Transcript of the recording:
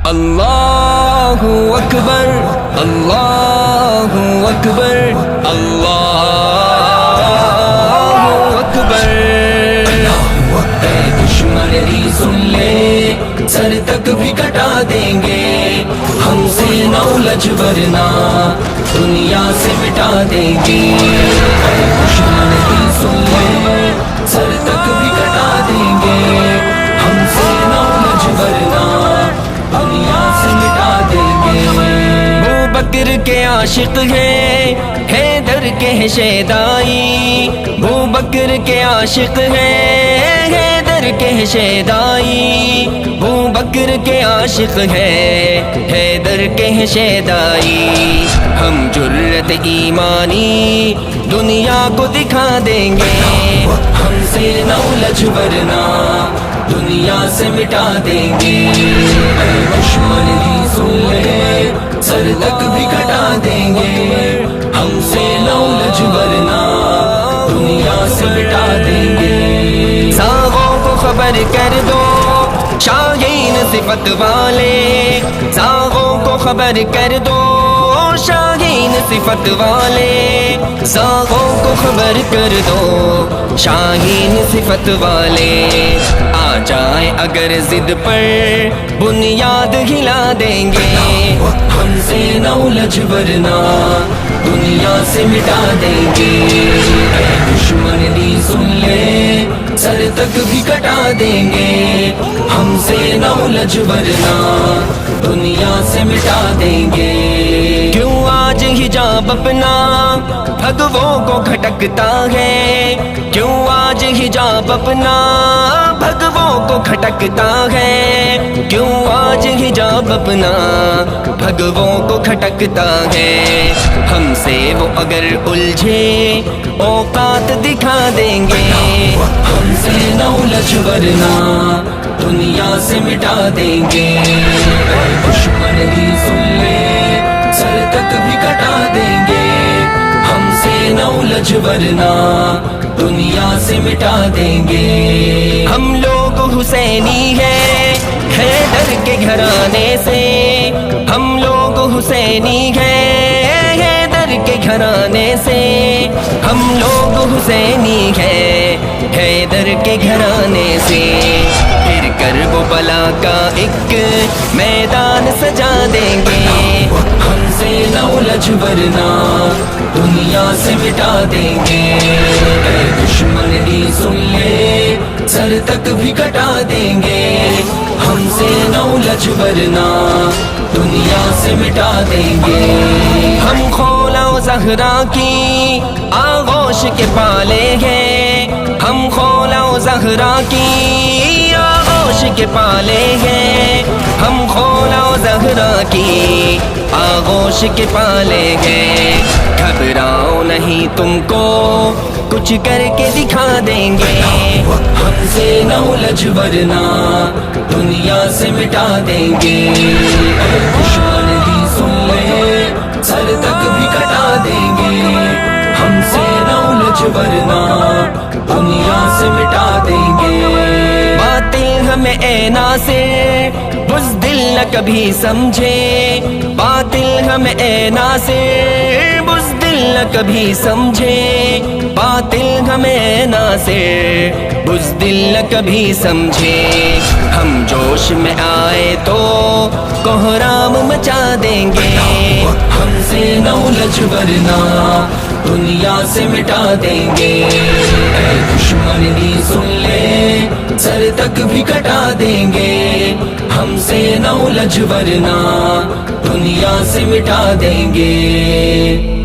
اللہ اکبر اللہ اکبر اللہ اکبر۔ اے دشمن دی سن لے، سر تک بھی کٹا دیں گے، ہم سے نہ الجھ ورنہ دنیا سے مٹا دیں گے۔ اے دشمن دی سن لے، سر تک بھی کٹا دیں گے، ہم سے نہ الجھ ورنہ دنیا سے مٹا دیں گے۔ ابو بکر کے عاشق ہیں، حیدر کے ہیں شیدائی، ابو بکر کے عاشق ہیں، حیدر کے ہیں شیدائی، ابو بکر کے عاشق ہیں، حیدر کے ہیں شیدائی۔ ہم جرت ایمانی دنیا کو دکھا دیں گے، ہم سے نہ الجھ ورنہ دنیا سے مٹا دیں گے۔ اے دشمن دی سن لے، سر تک بھی کٹا دیں گے، ہم سے نہ الجھ ورنہ دنیا سے مٹا دیں گے۔ ساغوں کو خبر کر دو شاہین صفت والے، ساغوں کو خبر کر دو شاہین صفت والے، ساغوں کو خبر کر دو شاہین صفت والے۔ آ جائیں اگر ضد پر بنیاد ہلا دیں گے، ہم سے نہ الجھ ورنہ دنیا سے مٹا دیں گے۔ اے دشمن دی سن لے، سر تک بھی کٹا دیں گے، ہم سے نہ الجھ ورنہ دنیا سے مٹا دیں گے۔ کیوں آج حجاب اپنا بھگووں کو کھٹکتا ہے، کیوں آج حجاب اپنا بھگووں کو کھٹکتا ہے، کیوں آج حجاب اپنا بھگووں کو کھٹکتا ہے۔ ہم سے وہ اگر الجھے اوقات دکھا دیں گے، ہم سے نہ الجھ ورنہ دنیا سے مٹا دیں گے۔ اے دشمن دی سن لے، سر تک بھی کٹا دیں گے، ہم سے نہ الجھ ورنہ دنیا سے مٹا دیں گے۔ ہم لوگ حسینی ہیں حیدر کے گھرانے سے، ہم لوگ حسینی ہیں حیدر کے گھرانے سے، ہم لوگ حسینی ہیں حیدر کے گھرانے سے۔ پھر کرب و بلا کا ایک میدان سجا دیں گے، ہم سے نہ الجھ ورنہ دنیا سے مٹا دیں گے۔ اے دشمن دی سن لے، سر تک بھی کٹا دیں گے، ہم سے نہ الجھ ورنہ دنیا سے مٹا دیں گے۔ ہم خولا و زہرا کی آغوش کے پالے ہیں، ہم خولا و زہرا کی آغوش کے پالے ہیں، ہم خولا و زہرا کی آغوش کے پالے ہیں۔ گھبراؤ نہیں تم کو کچھ کر کے دکھا دیں گے، ہم سے نہ الجھ ورنہ دنیا سے مٹا دیں گے۔ اے دشمن دی سن لے، سر تک بھی کٹا دیں گے، ہم سے نہ الجھ ورنہ دنیا سے مٹا دیں گے۔ باطل ہمیں اے ناصر بزدل نہ کبھی سمجھے، باطل ہمیں اے ناصر بزدل نہ کبھی سمجھے، باطل ہمیں ناصر بزدل نہ کبھی سمجھے۔ ہم جوش میں آئے تو کوہرام مچا دیں گے، ہم سے نہ الجھ ورنہ دنیا سے مٹا دیں گے۔ اے دشمن دی سن لے، سر تک بھی کٹا دیں گے، ہم سے نہ الجھ ورنہ دنیا سے مٹا دیں گے۔